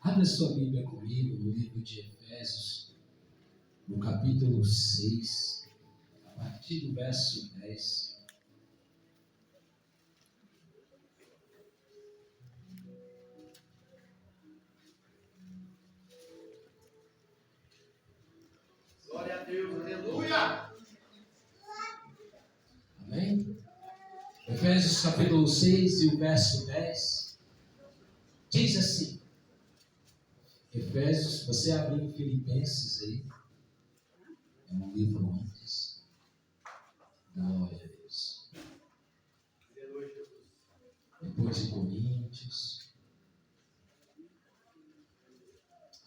Abra sua Bíblia comigo no livro de Efésios, no capítulo 6, a partir do verso 10. Glória a Deus, aleluia! Amém? Efésios capítulo 6 e o verso 10 diz assim. Efésios, você abriu em Filipenses aí, é um livro antes. Glória a Deus. Depois de Coríntios.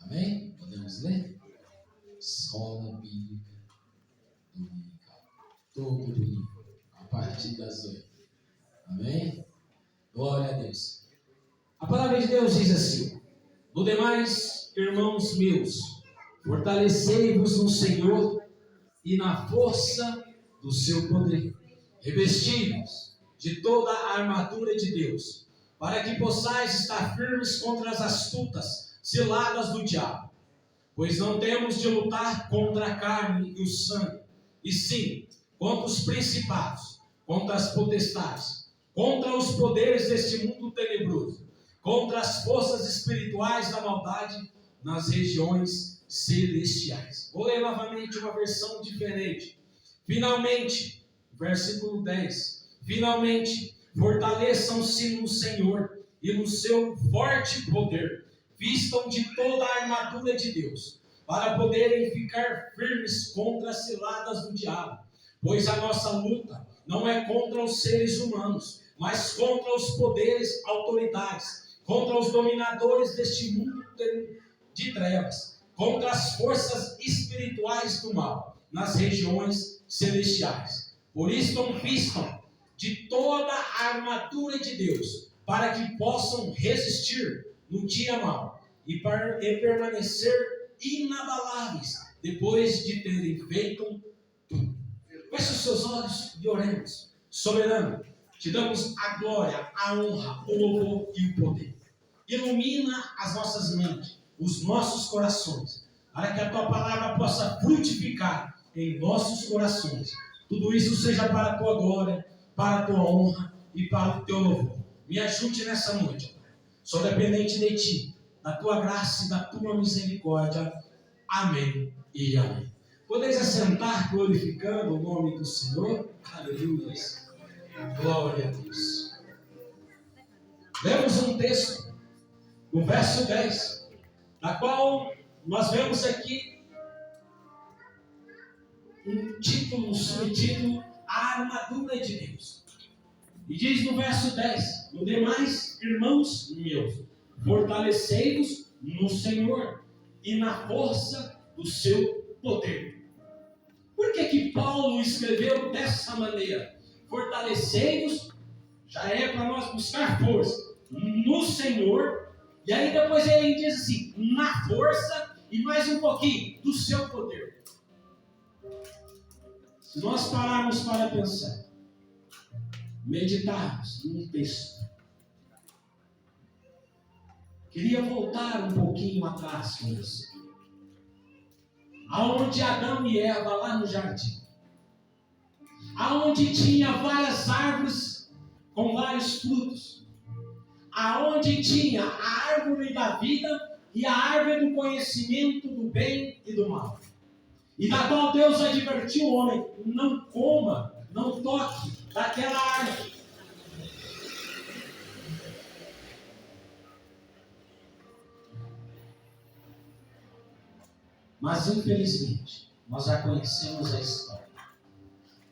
Amém? Podemos ler? Escola Bíblica Dominical. Todo domingo, a partir das 8. Amém? Glória a Deus. A palavra de Deus diz assim: no demais, irmãos meus, fortalecei-vos no Senhor e na força do seu poder. Revesti-vos de toda a armadura de Deus, para que possais estar firmes contra as astutas ciladas do diabo. Pois não temos de lutar contra a carne e o sangue, e sim contra os principados, contra as potestades, contra os poderes deste mundo tenebroso, contra as forças espirituais da maldade nas regiões celestiais. Vou ler novamente uma versão diferente. Finalmente, versículo 10. Finalmente, fortaleçam-se no Senhor e no seu forte poder. Vistam de toda a armadura de Deus, para poderem ficar firmes contra as ciladas do diabo. Pois a nossa luta não é contra os seres humanos, mas contra os poderes, autoridades, contra os dominadores deste mundo de trevas, contra as forças espirituais do mal, nas regiões celestiais. Por isso, vistam de toda a armadura de Deus, para que possam resistir no dia mau e permanecer inabaláveis depois de terem feito tudo. Feche os seus olhos e oremos. Soberano, te damos a glória, a honra, o louvor e o poder. Ilumina as nossas mentes, os nossos corações, para que a tua palavra possa frutificar em nossos corações. Tudo isso seja para a tua glória, para a tua honra e para o teu louvor. Me ajude nessa noite, Pai. Sou dependente de ti, da tua graça e da tua misericórdia. Amém e amém. Podeis assentar glorificando o nome do Senhor? Aleluia. Glória a Deus. Lemos um texto, no verso 10, na qual nós vemos aqui um título, um subtítulo, a armadura de Deus. E diz no verso 10, no demais, irmãos meus, fortalecei-vos no Senhor e na força do seu poder. Por que Paulo escreveu dessa maneira? Fortalecei-vos, já é para nós buscar força no Senhor, e aí depois ele diz assim, na força e mais um pouquinho do seu poder. Se nós pararmos para pensar, meditarmos num texto, queria voltar um pouquinho atrás com você. Aonde Adão e Eva, lá no jardim. Aonde tinha várias árvores com vários frutos. Aonde tinha a árvore da vida e a árvore do conhecimento do bem e do mal. E da qual Deus advertiu o homem, não coma, não toque daquela árvore. Mas infelizmente, nós já conhecemos a história.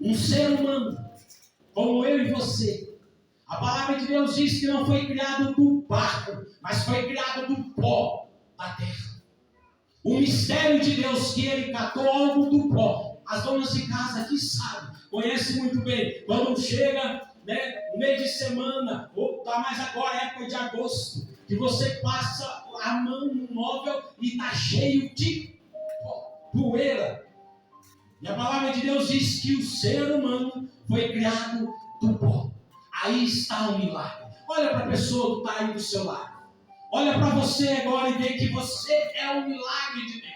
Um ser humano, como eu e você, a palavra de Deus diz que não foi criado do barro, mas foi criado do pó da terra. O mistério de Deus que ele catou algo do pó. As donas de casa aqui sabem, conhecem muito bem. Quando chega no meio de semana, ou está mais agora, época de agosto, que você passa a mão no móvel e está cheio de poeira. E a palavra de Deus diz que o ser humano foi criado do pó. Aí está o milagre. Olha para a pessoa que está aí do seu lado. olha para você agora e vê que você é um milagre de Deus.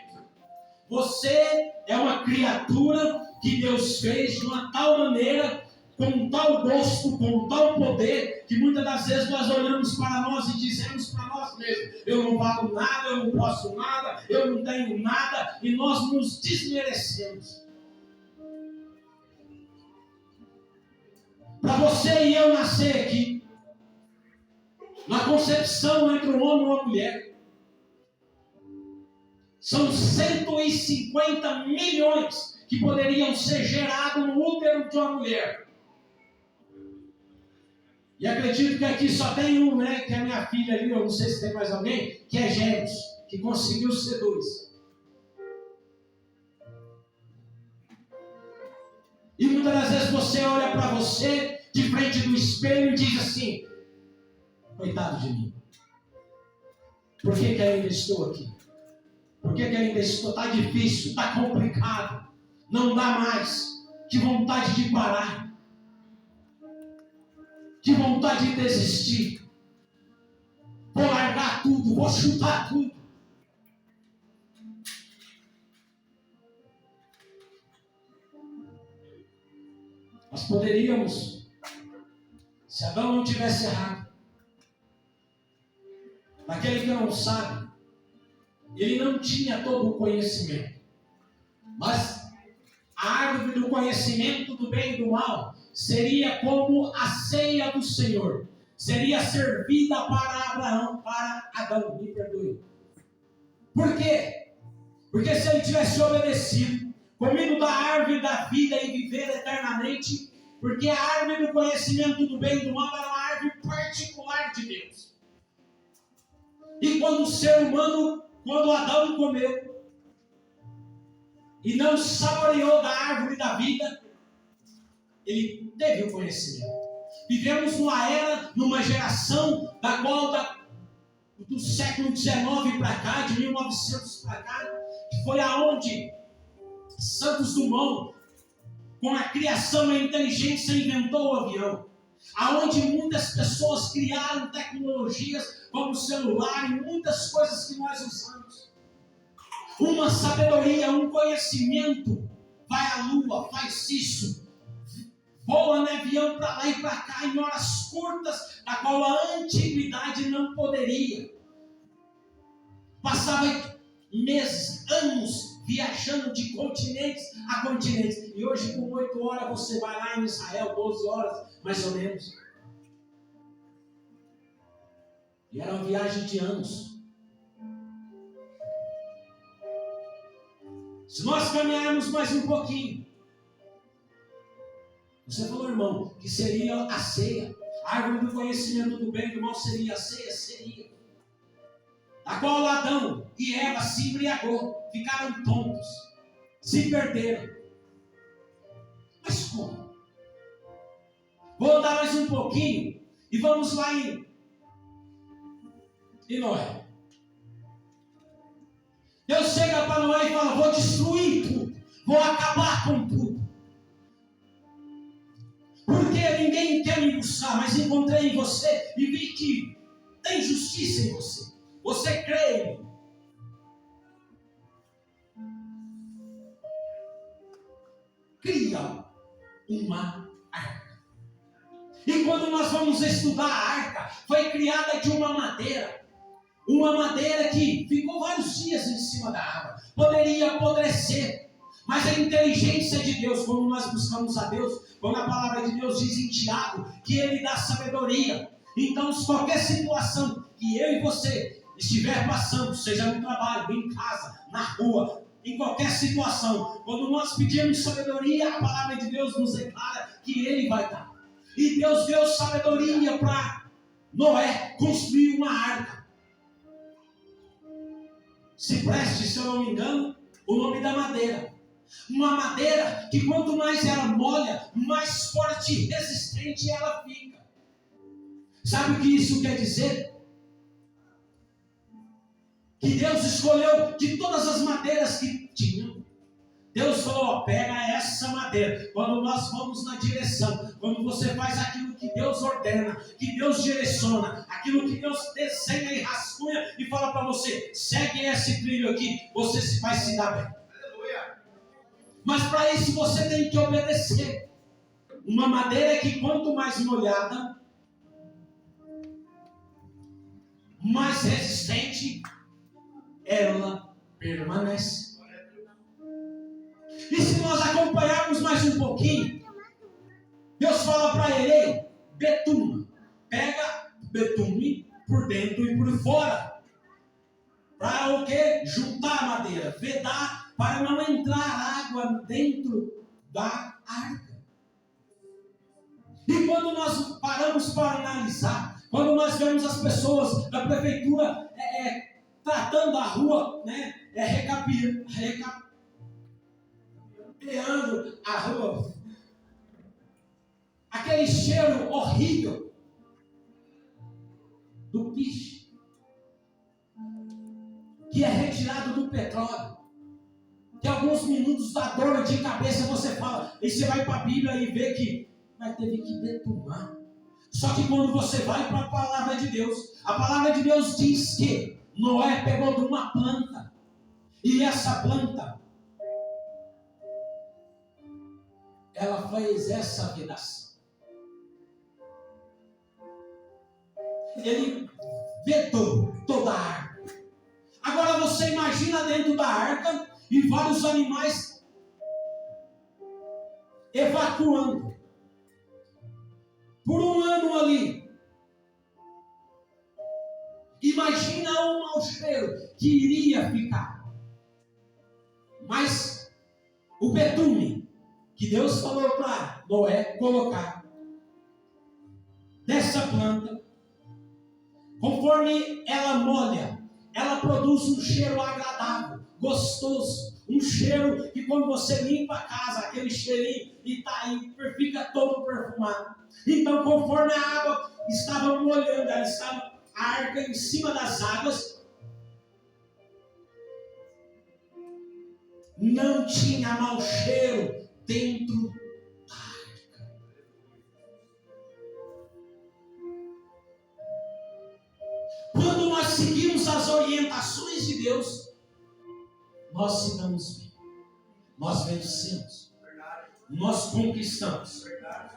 Você é uma criatura que Deus fez de uma tal maneira, com tal gosto, com tal poder, que muitas das vezes nós olhamos para nós e dizemos para nós mesmos: eu não valgo nada, eu não posso nada, eu não tenho nada, e nós nos desmerecemos. Para você e eu nascer aqui, na concepção entre um homem e uma mulher, são 150 milhões que poderiam ser gerados no útero de uma mulher. E acredito que aqui só tem um, né? Que é a minha filha ali, eu não sei se tem mais alguém, que é gêmeos, que conseguiu ser 2. E muitas das vezes você olha para você de frente do espelho e diz assim: coitado de mim. Por que ainda estou aqui? Por que ainda estou? Está difícil, está complicado. Não dá mais. Que vontade de parar. Que vontade de desistir. Vou largar tudo, vou chutar tudo. Nós poderíamos, se Adão não tivesse errado, naquele que não sabe, ele não tinha todo o conhecimento, mas a árvore do conhecimento do bem e do mal seria como a ceia do Senhor, seria servida para Abraão, para Adão, me perdoe. Por quê? Porque se ele tivesse obedecido, comido da árvore da vida e viver eternamente, porque a árvore do conhecimento do bem e do mal era uma árvore particular de Deus. E quando o ser humano, quando Adão comeu e não saboreou da árvore da vida, ele teve o conhecimento. Vivemos numa era, numa geração da qual do século XIX para cá, de 1900 para cá, que foi aonde Santos Dumont, com a criação e a inteligência, inventou o avião. Aonde muitas pessoas criaram tecnologias como o celular e muitas coisas que nós usamos. Uma sabedoria, um conhecimento, vai à lua, faz isso, voa no avião para lá e para cá em horas curtas, a qual a antiguidade não poderia. Passava meses, anos, viajando de continentes a continentes. E hoje, com 8 horas, você vai lá em Israel, 12 horas, mais ou menos. E era uma viagem de anos. Se nós caminharmos mais um pouquinho, você falou, irmão, que seria a ceia. A árvore do conhecimento do bem e do mal seria a ceia? Seria. A qual Adão e Eva se embriagou, ficaram tontos, se perderam. Mas como? Vou andar mais um pouquinho e vamos lá em Noé. Deus chega para Noé e fala: vou destruir tudo, vou acabar com tudo. Porque ninguém quer me buscar, mas encontrei em você e vi que tem justiça em você. Você crê em mim. Cria uma arca. E quando nós vamos estudar a arca, foi criada de uma madeira. Uma madeira que ficou vários dias em cima da água. Poderia apodrecer. Mas a inteligência de Deus, quando nós buscamos a Deus, quando a palavra de Deus diz em Tiago que Ele dá sabedoria. Então, se qualquer situação que eu e você estiver passando, seja no trabalho, em casa, na rua, em qualquer situação, quando nós pedimos sabedoria, a palavra de Deus nos declara que Ele vai dar. E Deus deu sabedoria para Noé construir uma arca. Cipreste, se eu não me engano, o nome da madeira. Uma madeira que quanto mais ela molha, mais forte e resistente ela fica. Sabe o que isso quer dizer? Que Deus escolheu de todas as madeiras que tinham. Deus falou: pega essa madeira. Quando nós vamos na direção, quando você faz aquilo que Deus ordena, que Deus direciona, aquilo que Deus desenha e rascunha fala para você, segue esse trilho aqui, você vai se dar bem. Aleluia. Mas para isso você tem que obedecer. Uma madeira que quanto mais molhada, mais resistente ela permanece. E se nós acompanharmos mais um pouquinho, Deus fala para ele, ei, betuma, pega betume por dentro e por fora. Para o quê? Juntar a madeira, vedar, para não entrar água dentro da arca. E quando nós paramos para analisar, quando nós vemos as pessoas da prefeitura tratando a rua, né, recapeando a rua, aquele cheiro horrível do piche, que é retirado do petróleo, que alguns minutos dá dor de cabeça, você fala, e você vai para a Bíblia e vê que vai ter que betumar. Só que quando você vai para a palavra de Deus, a palavra de Deus diz que Noé pegou de uma planta, e essa planta, ela fez essa vedação. Ele vedou toda a arca. Agora você imagina dentro da arca e vários animais evacuando. Por um ano ali. Imagina o mau cheiro que iria ficar. Mas o betume que Deus falou para Noé colocar dessa planta, conforme ela molha, ela produz um cheiro agradável, gostoso. Um cheiro que quando você limpa a casa, aquele cheirinho e tá aí, fica todo perfumado. Então, conforme a água estava molhando, ela estava a arca em cima das águas, não tinha mau cheiro dentro da arca. Quando nós seguimos as orientações de Deus, nós se damos bem, nós vencemos, nós conquistamos,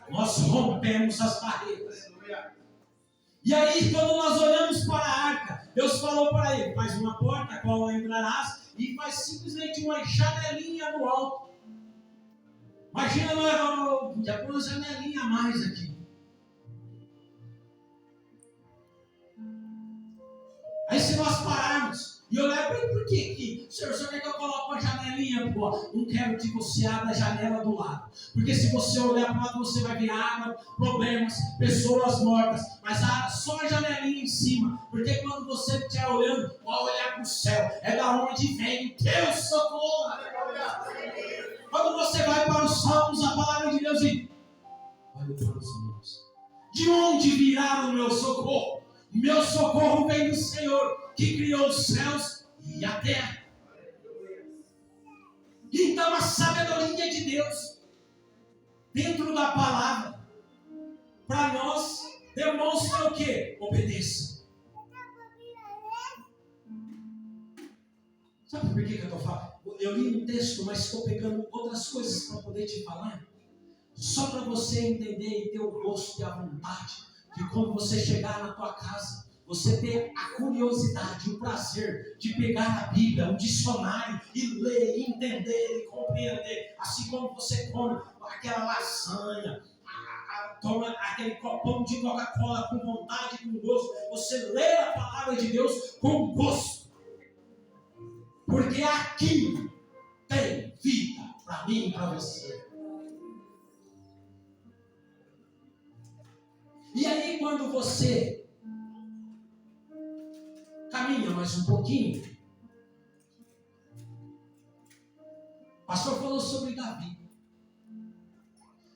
nós rompemos as barreiras. E aí, quando nós olhamos para a arca, Deus falou para ele, faz uma porta, a qual entrarás, e faz simplesmente uma janelinha no alto. Imagina, já põe uma janelinha a mais aqui. Aí se nós pararmos e olhar, por que o senhor quer que eu coloque uma janelinha? Pô, não quero que você abra a janela do lado. Porque se você olhar para o lado, você vai ver água, problemas, pessoas mortas. Mas só a janelinha em cima. Porque quando você estiver olhando, vai olhar para o céu. É da onde vem o teu socorro. Quando você vai para os Salmos, a palavra de Deus diz, olha para os Salmos. De onde virá o meu socorro? Meu socorro vem do Senhor, que criou os céus e a terra. Então a sabedoria de Deus, dentro da palavra, para nós, demonstra o quê? Obedeça. Sabe por que eu estou falando? Eu li um texto, mas estou pegando outras coisas para poder te falar. Só para você entender e ter o gosto e a vontade. Que quando você chegar na tua casa, você ter a curiosidade, o prazer de pegar a Bíblia, um dicionário e ler, entender e compreender. Assim como você come aquela lasanha, toma aquele copão de Coca-Cola com vontade, com gosto. Você lê a palavra de Deus com gosto. Porque aqui tem vida para mim e para você. E aí quando você caminha mais um pouquinho, o pastor falou sobre Davi.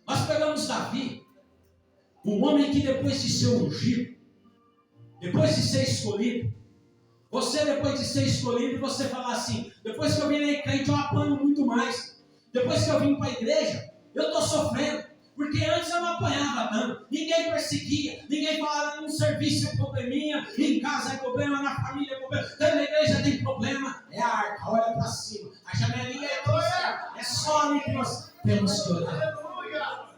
Nós pegamos Davi, um homem que depois de ser ungido, depois de ser escolhido, você depois de ser escolhido, você fala assim, depois que eu virei crente eu apanho muito mais, depois que eu vim para a igreja, eu estou sofrendo. Porque antes eu não apanhava tanto, ninguém perseguia, ninguém falava no serviço é probleminha, em casa é problema, na família é problema. na igreja tem problema. É a arca, olha para cima. A janelinha é cristã. É só ali que nós temos que olhar. Aleluia.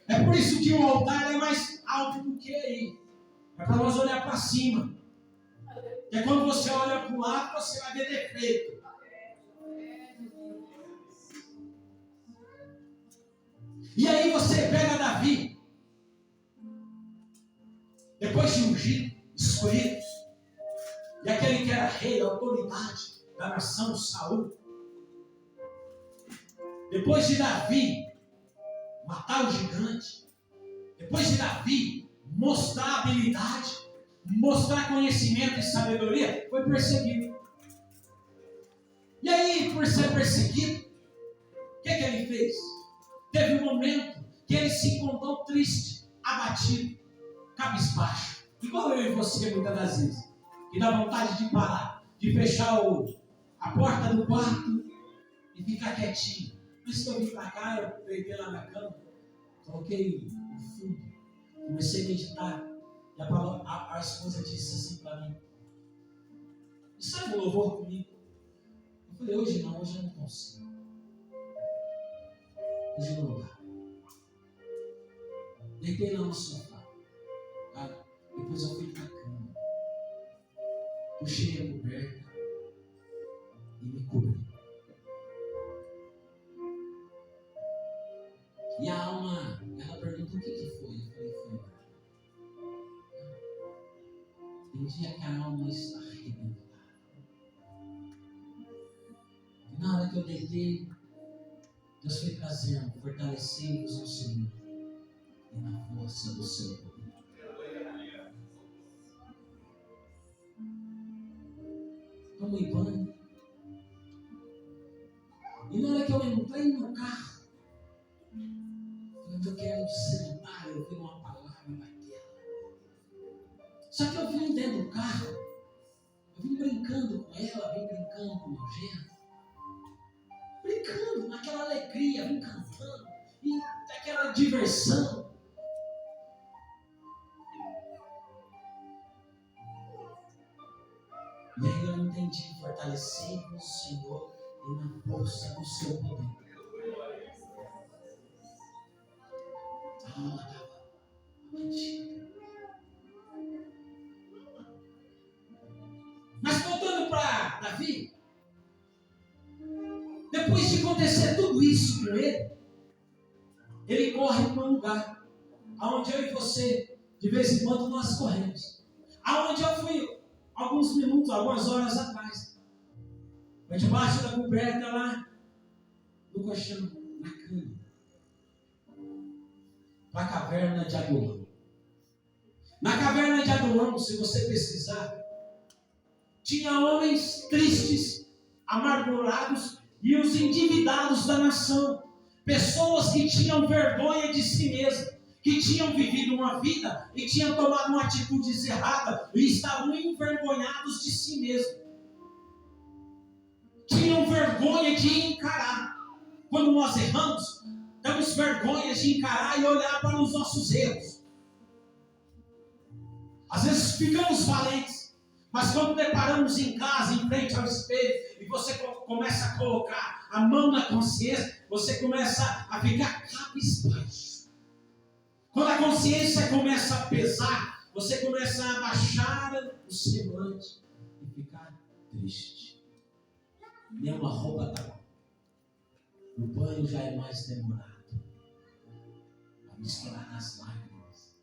É por isso que o altar é mais alto do que aí. É para nós olhar para cima. E quando você olha para o lado, você vai ver defeito. E aí você pega Davi, depois de ungido, escolhido, e aquele que era rei, a autoridade da nação, Saul. Depois de Davi matar o gigante, depois de Davi mostrar habilidade, mostrar conhecimento e sabedoria, foi perseguido. E aí, por ser perseguido, o que ele fez? Teve um momento que ele se encontrou triste, abatido, cabisbaixo. Igual eu e você muitas das vezes. Que dá vontade de parar, de fechar a porta do quarto e ficar quietinho. Mas quando eu vim para cá, eu deitei lá na cama, coloquei no fundo, comecei a meditar. E a esposa disse assim para mim: sai um louvor comigo. Eu falei: hoje eu não consigo. Hoje não dá. Deitei lá no sofá. Depois eu fui para a cama. Puxei a coberta e me cobri. E a alma, ela perguntou: o que foi? Eu falei: foi. Tem dia que a alma está arrebentada. E na hora que eu deitei, Deus foi trazendo: fortalecei-vos no Senhor e na força do seu poder. Tomei banho. E na hora que eu entrei no carro, eu quero sentar, eu vi uma palavra daquela. Só que eu vim dentro do carro, eu vim brincando com ela, vim brincando com o meu genro. Brincando, naquela alegria, vim cantando, e daquela diversão. E aí eu entendi: fortalecer o Senhor e na força do seu poder. A alma estava abatida. Mas voltando para Davi, depois de acontecer tudo isso com ele corre para um lugar aonde eu e você, de vez em quando, nós corremos. Aonde eu fui alguns minutos, algumas horas atrás. Foi debaixo da coberta lá, no colchão, na cama. Para a caverna de Adulão. Na caverna de Adulão, se você pesquisar, tinha homens tristes, amargurados e os endividados da nação. Pessoas que tinham vergonha de si mesmas, que tinham vivido uma vida e tinham tomado uma atitude errada e estavam envergonhados de si mesmos. Tinham vergonha de encarar. Quando nós erramos, temos vergonha de encarar e olhar para os nossos erros. Às vezes ficamos valentes, mas quando deparamos em casa, em frente ao espelho, e você começa a colocar a mão na consciência, você começa a ficar cabisbaixo. Quando a consciência começa a pesar, você começa a baixar o semblante e ficar triste. Nenhuma roupa está lá. O banho já é mais demorado. A misturar as lágrimas.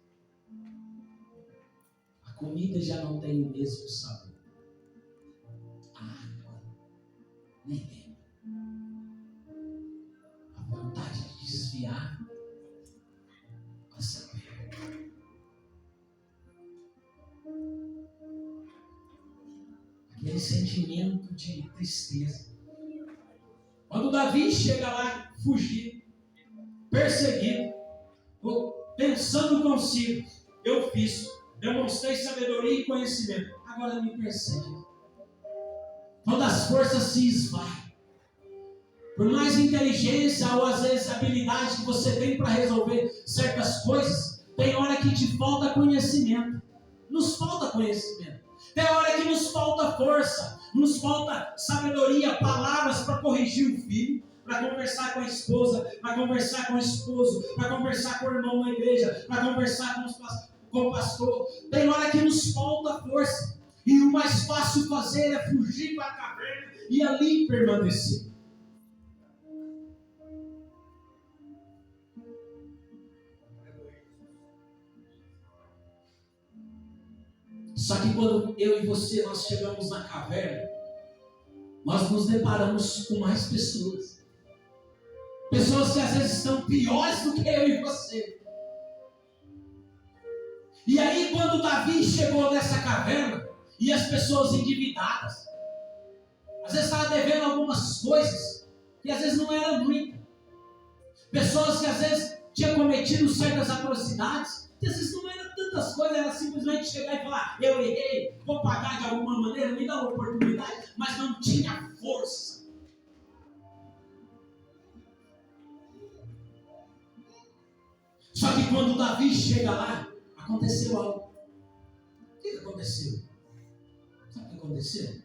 A comida já não tem o mesmo sabor. A água nem tem. A vontade de desviar passa perto. Aquele sentimento de tristeza. Quando Davi chega lá, fugido, perseguido, pensando consigo: eu fiz, demonstrei sabedoria e conhecimento, agora me persegue. Quando as forças se esvaem, por mais inteligência ou às vezes habilidade que você tem para resolver certas coisas, tem hora que te falta conhecimento. Nos falta conhecimento. Tem hora que nos falta força, nos falta sabedoria, palavras para corrigir o filho, para conversar com a esposa, para conversar com o esposo, para conversar com o irmão na igreja, para conversar com o pastor. Tem hora que nos falta força. E o mais fácil fazer é fugir para a caverna e ali permanecer. Só que quando eu e você, nós chegamos na caverna, nós nos deparamos com mais pessoas. Pessoas que às vezes estão piores do que eu e você. E aí quando Davi chegou nessa caverna, e as pessoas endividadas, às vezes estavam devendo algumas coisas, que às vezes não era muito. Pessoas que às vezes tinham cometido certas atrocidades, que às vezes não eram tantas coisas, era simplesmente chegar e falar, eu errei, vou pagar de alguma maneira, me dá uma oportunidade, mas não tinha força. Só que quando Davi chega lá, aconteceu algo. O que aconteceu? Sabe o que aconteceu?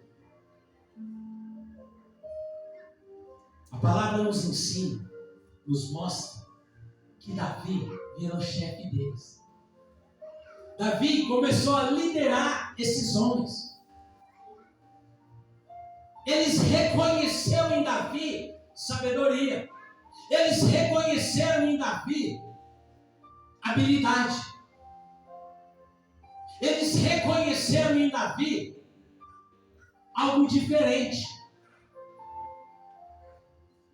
A palavra nos ensina, nos mostra que Davi virou chefe deles. Davi começou a liderar esses homens. Eles reconheceram em Davi sabedoria. Eles reconheceram em Davi habilidade. Eles reconheceram em Davi algo diferente.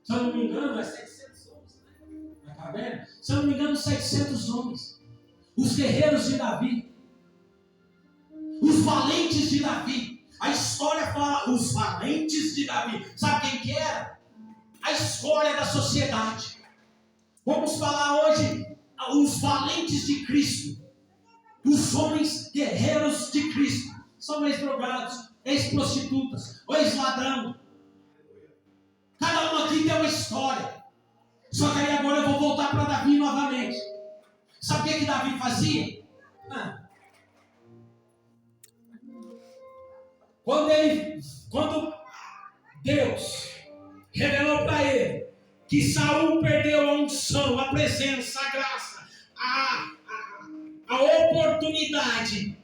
Se eu não me engano, é 700 homens, né? Na caverna. Se eu não me engano, 700 homens. Os guerreiros de Davi. Os valentes de Davi. A história fala os valentes de Davi. Sabe quem que era? A escória da sociedade. Vamos falar hoje os valentes de Cristo. Os homens guerreiros de Cristo. São ex-drogados, ex-prostitutas, ex-ladrão. Cada um aqui tem uma história. Só que aí agora eu vou voltar para Davi novamente. Sabe o que Davi fazia? Quando Deus revelou para ele que Saul perdeu a unção, a presença, a graça, a oportunidade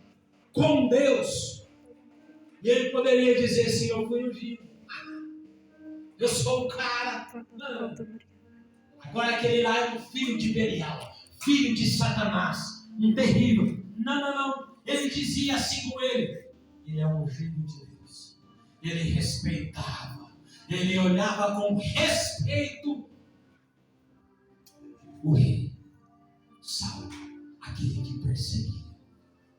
com Deus, e ele poderia dizer assim, eu fui ungido, eu sou o cara. Não. Agora aquele lá é o filho de Belial, filho de Satanás, um terrível. Não. Ele dizia assim com ele é um ungido de Deus. Ele respeitava, ele olhava com respeito o rei Saul, aquele que perseguia.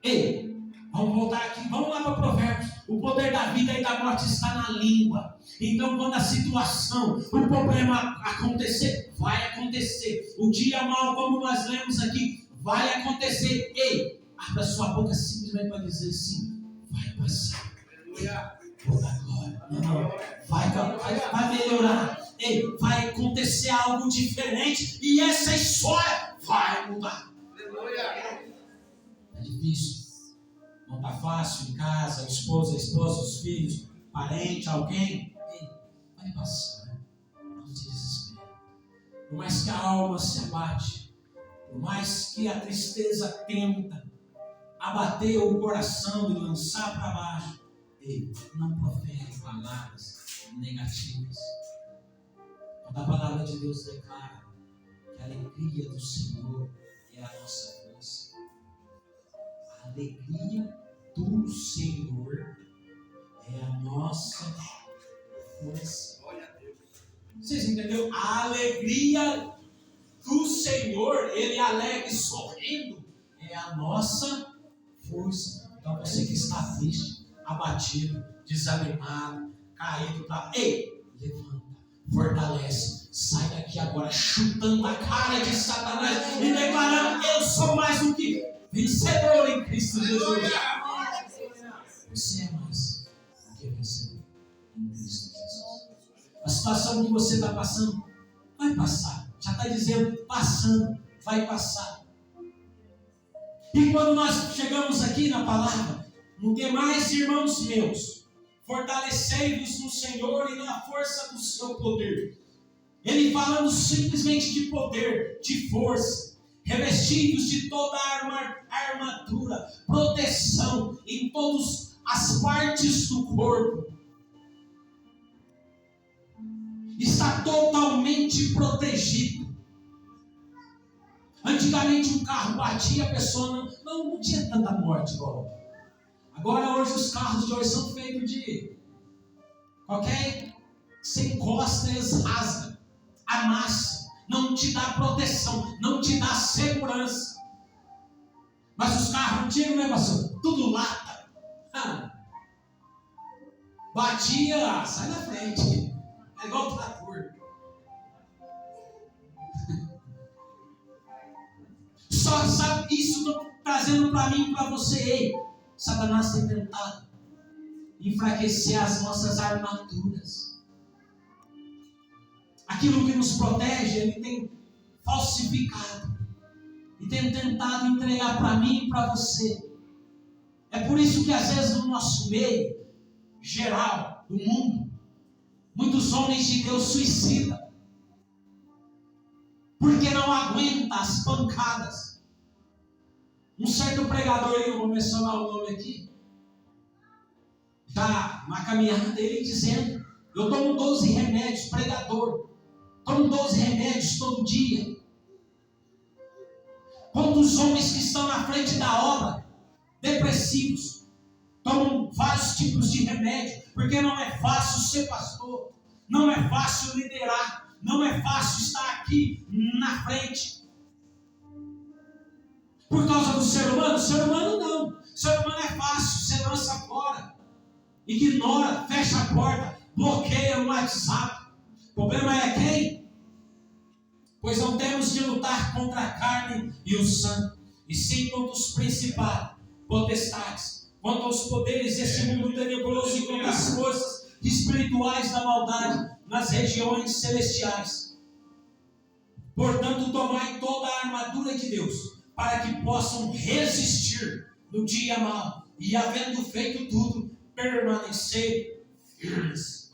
Ei, vamos voltar aqui, vamos lá para Provérbios. O poder da vida e da morte está na língua. Então quando a situação, o problema acontecer, vai acontecer. O dia mau, como nós lemos aqui, vai acontecer. Ei, abra sua boca simplesmente para dizer assim, vai passar. Por agora. Não. Vai melhorar. Ei, vai acontecer algo diferente e essa história vai mudar. É difícil. Não está fácil em casa, esposa, os filhos, parente, alguém. Ei, vai passar. Não se desespere. Por mais que a alma se abate, por mais que a tristeza tenta abater o coração e lançar para baixo, ei, não profere palavras negativas. Quando a palavra de Deus declara que a alegria do Senhor é a nossa força. A alegria do Senhor é a nossa força. Vocês entenderam? A alegria do Senhor, Ele alegre sorrindo, é a nossa força. Então você que está triste, abatido, desanimado, caído, ei, levanta, fortalece, sai daqui agora chutando a cara de Satanás e declarando, eu sou mais do que vencedor em Cristo Jesus. Você é mais do que vencedor em Cristo Jesus. A situação que você está passando vai passar. Já está dizendo, passando, vai passar. E quando nós chegamos aqui na palavra, no que mais, irmãos meus, fortalecei-vos no Senhor e na força do seu poder. Ele falando simplesmente de poder, de força. Revesti-vos de toda a armadura, proteção em todas as partes do corpo. Está totalmente protegido. Antigamente um carro batia, a pessoa não tinha tanta morte igual. Agora hoje os carros de hoje são feitos de qualquer, você encosta, eles rasgam, amassa, não te dá proteção, não te dá segurança. Mas os carros antigos, né, pastor? Tudo lata. Batia, sai da frente. É igual trator. Só sabe, isso estou trazendo para mim e para você. Ei, Satanás tem tentado enfraquecer as nossas armaduras. Aquilo que nos protege, ele tem falsificado e tem tentado entregar para mim e para você. É por isso que às vezes no nosso meio geral do mundo, muitos homens de Deus suicidam, porque não aguenta as pancadas. Um certo pregador, eu não vou mencionar o nome aqui, está na caminhada dele dizendo: eu tomo 12 remédios, pregador, tomo 12 remédios todo dia. Quantos homens que estão na frente da obra, depressivos, tomam vários tipos de remédio, porque não é fácil ser pastor, não é fácil liderar, não é fácil estar aqui na frente. Por causa do ser humano? O ser humano não. O ser humano é fácil, você lança fora, ignora, fecha a porta, bloqueia no WhatsApp. O problema é quem? Pois não temos de lutar contra a carne e o sangue, e sim contra os principados, potestades, contra os poderes deste mundo tenebroso e contra as forças espirituais da maldade nas regiões celestiais. Portanto, tomai toda a armadura de Deus, para que possam resistir no dia mau, e havendo feito tudo, permanecer firmes.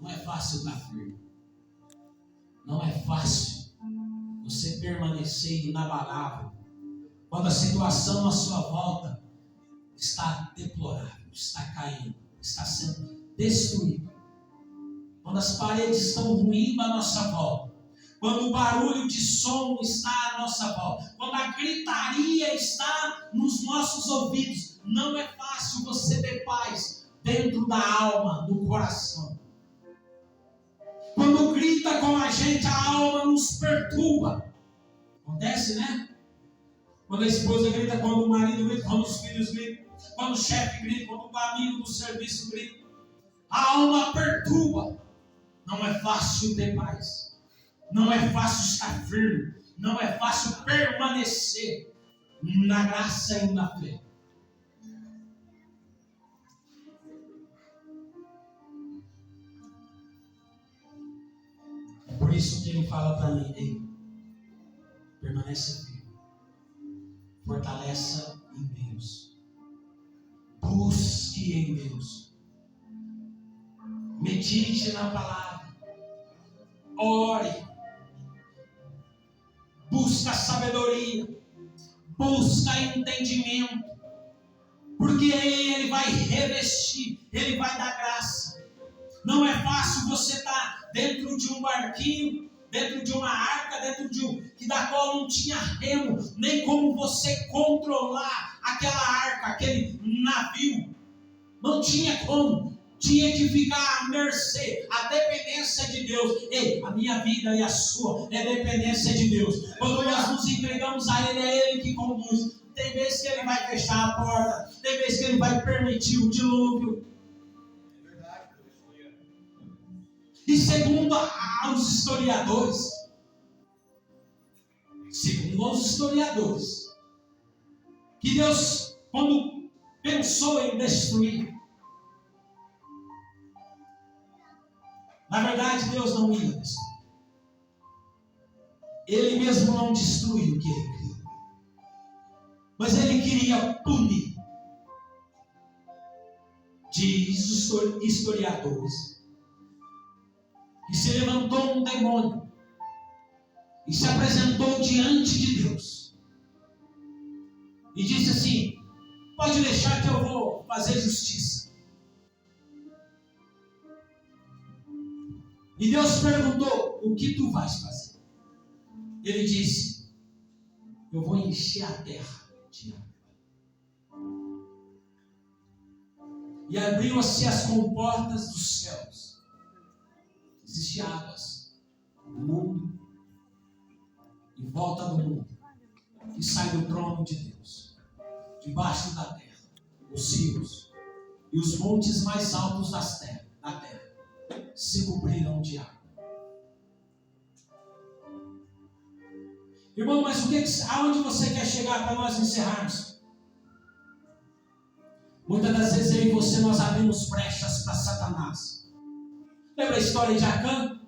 Não é fácil estar firme. Não é fácil você permanecer inabalável quando a situação à sua volta está deplorável, está caindo, está sendo destruída. Quando as paredes estão ruindo à nossa volta, quando o barulho de som está à nossa volta, quando a gritaria está nos nossos ouvidos, não é fácil você ter paz dentro da alma, do coração. Quando grita com a gente, a alma nos perturba. Acontece, né? Quando a esposa grita, quando o marido grita, quando os filhos gritam, quando o chefe grita, quando o amigo do serviço grita, a alma perturba. Não é fácil ter paz. Não é fácil estar firme. Não é fácil permanecer na graça e na fé. É por isso que ele fala para mim: ei, permanece firme. Fortaleça em Deus. Busque em Deus. Medite na palavra. Ore. Busca sabedoria, busca entendimento, porque ele vai revestir, ele vai dar graça. Não é fácil você estar dentro de um barquinho, dentro de uma arca, dentro de que da qual não tinha remo, nem como você controlar aquela arca, aquele navio. Não tinha como. Tinha que ficar à mercê, a dependência de Deus. Ei, a minha vida e a sua é dependência de Deus. Quando nós nos entregamos a Ele, é Ele que conduz. Tem vezes que Ele vai fechar a porta, tem vezes que Ele vai permitir o dilúvio. E segundo os historiadores, que Deus, quando pensou em destruir, na verdade, Deus não ia destruir. Ele mesmo não destruiu o que Ele criou. Mas Ele queria punir. Diz os historiadores que se levantou um demônio e se apresentou diante de Deus e disse assim: pode deixar que eu vou fazer justiça. E Deus perguntou: o que tu vais fazer? Ele disse: eu vou encher a terra de água. E abriram-se as comportas dos céus. Existem águas no mundo, em volta do mundo, que sai do trono de Deus, debaixo da terra, os rios e os montes mais altos da terra se cobriram de água. Irmão, mas aonde você quer chegar para nós encerrarmos? Muitas das vezes eu e você, nós abrimos brechas para Satanás. Lembra a história de Acã?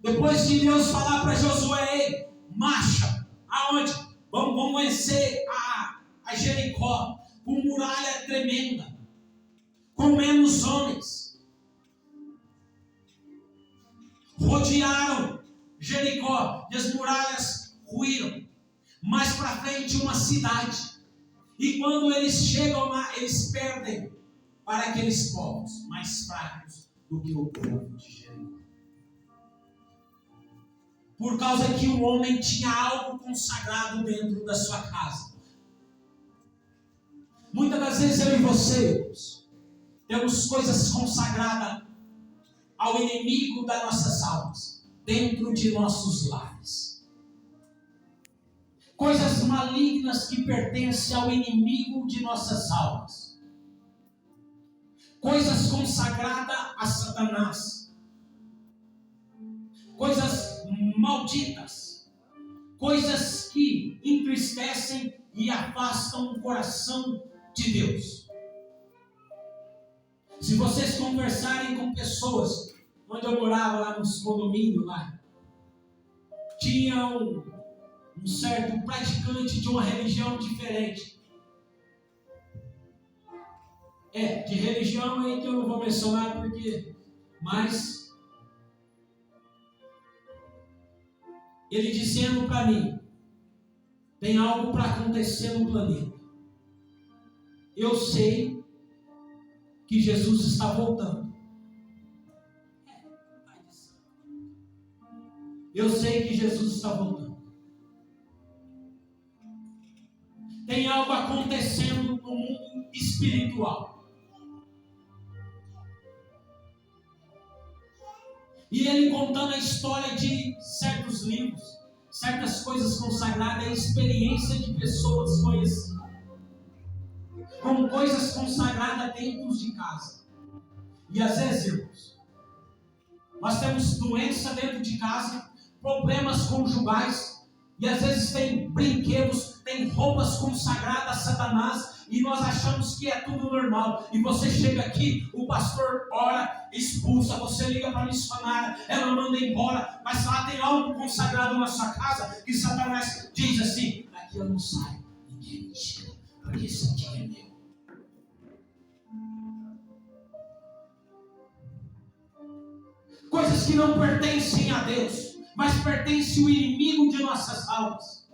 Depois de Deus falar para Josué: ei, marcha, aonde? Vamos vencer a Jericó, com muralha tremenda, com menos homens. Rodearam Jericó e as muralhas ruíram. Mais para frente, uma cidade. E quando eles chegam lá, eles perdem para aqueles povos mais fracos do que o povo de Jericó. Por causa que o homem tinha algo consagrado dentro da sua casa. Muitas das vezes eu e você temos coisas consagradas ao inimigo das nossas almas, dentro de nossos lares. Coisas malignas que pertencem ao inimigo de nossas almas. Coisas consagradas a Satanás. Coisas malditas. Coisas que entristecem e afastam o coração de Deus. Se vocês conversarem com pessoas, onde eu morava lá nos condomínios lá, tinha um certo praticante de uma religião diferente. De religião aí que eu não vou mencionar porque, mas ele dizendo para mim: tem algo para acontecer no planeta. Eu sei que Jesus está voltando. Eu sei que Jesus está voltando. Tem algo acontecendo no mundo espiritual. E ele contando a história de certos livros, certas coisas consagradas, a experiência de pessoas conhecidas, com coisas consagradas dentro de casa. E às vezes, irmãos, nós temos doença dentro de casa, problemas conjugais, e às vezes tem brinquedos, tem roupas consagradas a Satanás, e nós achamos que é tudo normal. E você chega aqui, o pastor ora, expulsa, você liga para a missionária, ela manda embora, mas lá tem algo consagrado na sua casa, que Satanás diz assim: aqui eu não saio, ninguém me tira, porque isso aqui é meu. Coisas que não pertencem a Deus, mas pertencem ao inimigo de nossas almas.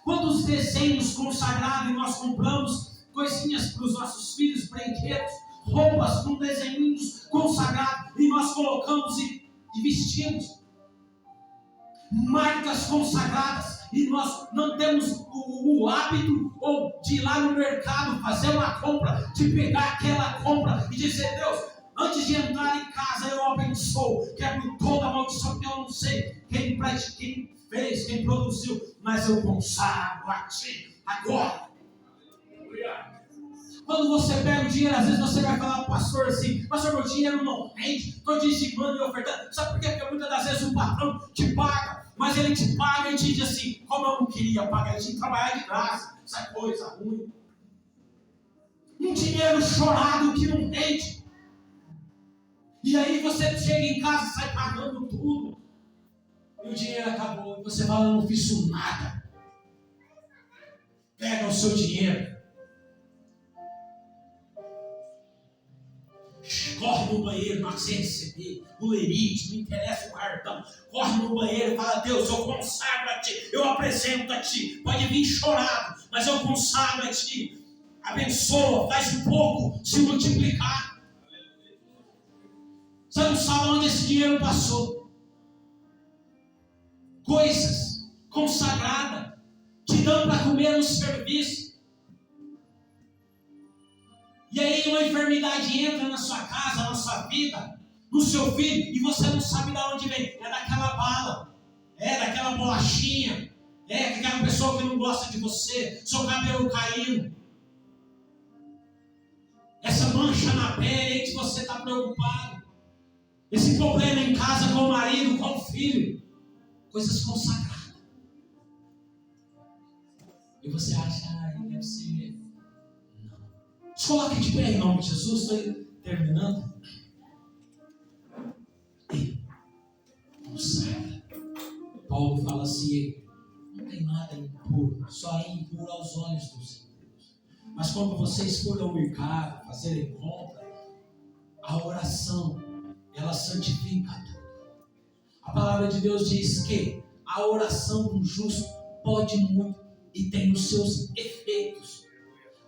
Quantos desenhos consagrados e nós compramos coisinhas para os nossos filhos, brinquedos, roupas com desenhos consagrados, e nós colocamos e vestimos. Marcas consagradas, e nós não temos o hábito ou de ir lá no mercado fazer uma compra, de pegar aquela compra e dizer: Deus, antes de entrar em casa eu abençoo, quebro toda a maldição, que eu não sei quem fez, quem produziu, mas eu consagro a ti agora. Quando você pega o dinheiro, às vezes você vai falar para o pastor assim: pastor, meu dinheiro não rende, estou dizimando e ofertando. Sabe por quê? Porque muitas das vezes o patrão te paga, mas ele te paga e te diz assim: como eu não queria pagar, ele tinha que trabalhar de graça, essa coisa ruim. Um dinheiro chorado que não rende. E aí você chega em casa e sai pagando tudo. E o dinheiro acabou. E você fala: não fiz nada. Pega o seu dinheiro. corre no banheiro na hora que você receber, o lerite, não interessa o cartão, corre no banheiro e fala: Deus, eu consagro a Ti, eu apresento a Ti, pode vir chorado, mas eu consagro a Ti, abençoa, faz um pouco se multiplicar. Você não sabe onde esse dinheiro passou. Coisas consagradas, te dando para comer no serviço. E aí uma enfermidade entra na sua casa, na sua vida, no seu filho, e você não sabe de onde vem. É daquela bala, é daquela bolachinha, é daquela pessoa que não gosta de você, seu cabelo caindo, essa mancha na pele aí que você está preocupado, esse problema em casa com o marido, com o filho, coisas consagradas. E você acha, deve ser. Se coloque de pé em nome de Jesus. Estou terminando. E consagra. Paulo fala assim: não tem nada impuro, só é impuro aos olhos dos impuros. Mas quando vocês forem ao mercado, fazerem compra, a oração, ela santifica tudo. A palavra de Deus diz que a oração do justo pode muito e tem os seus efeitos.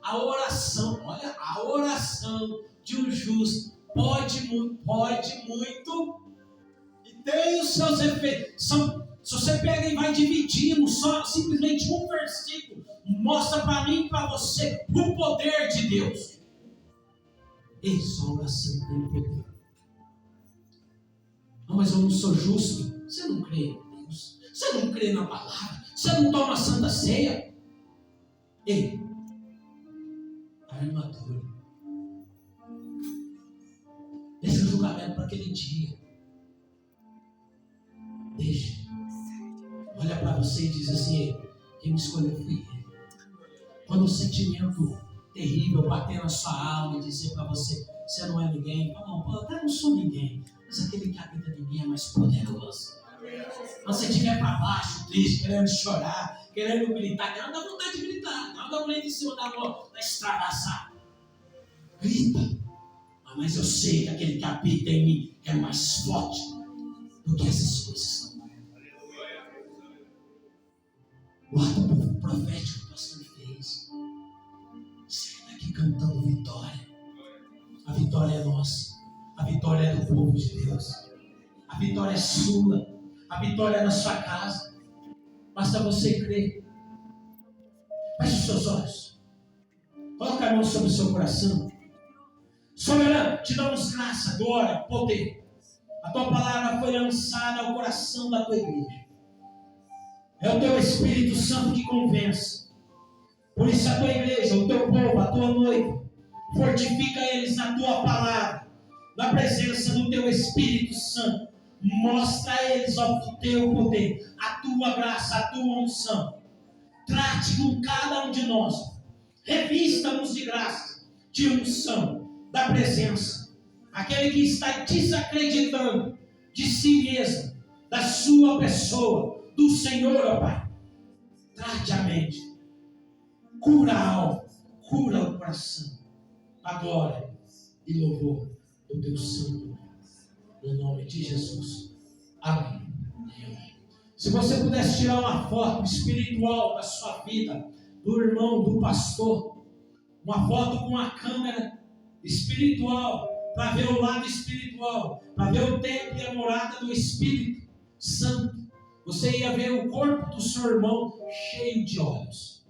A oração, olha, a oração de um justo pode muito e tem os seus efeitos. Se você pega e vai dividindo só simplesmente um versículo, mostra para mim e para você o poder de Deus. Isso, a oração tem poder. Não, mas eu não sou justo. Você não crê em Deus, você não crê na palavra, você não toma a santa ceia. Ei, armadura. Deixa o julgamento para aquele dia. Deixa. Olha para você e diz assim: quem me escolheu foi Ele. Quando o sentimento terrível bater na sua alma e dizer para você: você não é ninguém. Não, eu até não sou ninguém, mas aquele que habita em mim é mais poderoso. Quando você estiver para baixo, triste, querendo chorar, querendo gritar, querendo dar vontade de gritar, não dá vontade em cima da estrada, grita. Mas eu sei que aquele que habita em mim é mais forte do que essas coisas. O ato profético que o pastor fez, sai daqui cantando vitória. A vitória é nossa, a vitória é do povo de Deus, a vitória é sua, a vitória é na sua casa. Basta você crer. Feche os seus olhos, coloca a mão sobre o seu coração. Soberano, te damos graça, glória, poder. A tua palavra foi lançada ao coração da tua igreja. É o teu Espírito Santo que convence. Por isso a tua igreja, o teu povo, a tua noiva, fortifica eles na tua palavra, na presença do teu Espírito Santo. Mostra a eles o teu poder, a tua graça, a tua unção. Trate com cada um de nós. Revista-nos de graça, de unção, da presença. Aquele que está desacreditando de si mesmo, da sua pessoa, do Senhor, ó Pai. Trate a mente. Cura a alma, cura o coração. A glória e louvor do teu santo nome. No nome de Jesus. Amém. Se você pudesse tirar uma foto espiritual da sua vida, do irmão, do pastor, uma foto com a câmera espiritual, para ver o lado espiritual, para ver o templo e a morada do Espírito Santo, você ia ver o corpo do seu irmão cheio de olhos.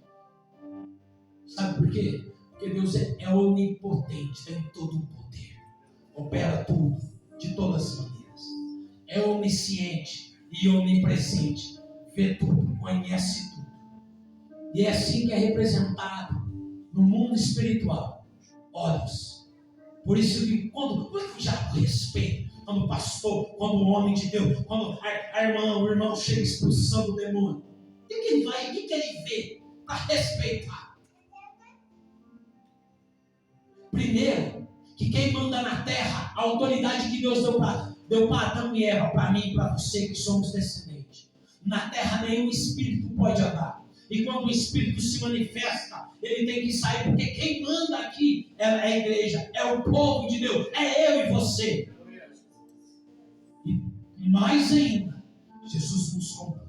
Sabe por quê? Porque Deus é onipotente, tem todo o poder, opera tudo, de todas as maneiras, é onisciente e onipresente, vê tudo, conhece tudo, e é assim que é representado no mundo espiritual, olhos. Por isso que quando já respeito, quando o pastor, quando o homem de Deus, quando o irmão chega expulsando o demônio, o que ele vai, o que ele vê para respeitar? Primeiro, que quem manda na terra, a autoridade que Deus deu para Adão e Eva, para mim e para você que somos descendentes. Na terra nenhum espírito pode andar, E quando o Espírito se manifesta, ele tem que sair, porque quem manda aqui é a igreja, é o povo de Deus, é eu e você. E mais ainda, Jesus nos comprou,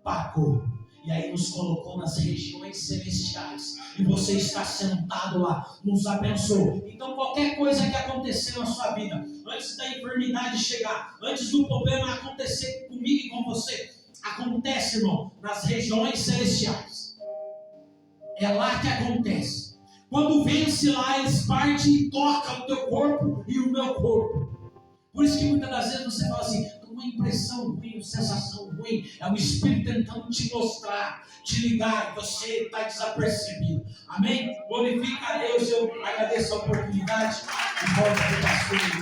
pagou, e aí nos colocou nas regiões celestiais. E você está sentado lá, nos abençoou. Então qualquer coisa que acontecer na sua vida, antes da enfermidade chegar, antes do problema acontecer comigo e com você, acontece, irmão, nas regiões celestiais. É lá que acontece. Quando vence lá, eles partem e tocam o teu corpo e o meu corpo. Por isso que muitas das vezes você fala assim, uma impressão ruim, uma sensação ruim, é o Espírito tentando te mostrar, te ligar, e você está desapercebido. Amém? Glorifica a Deus, eu agradeço a oportunidade e volto para o pastor.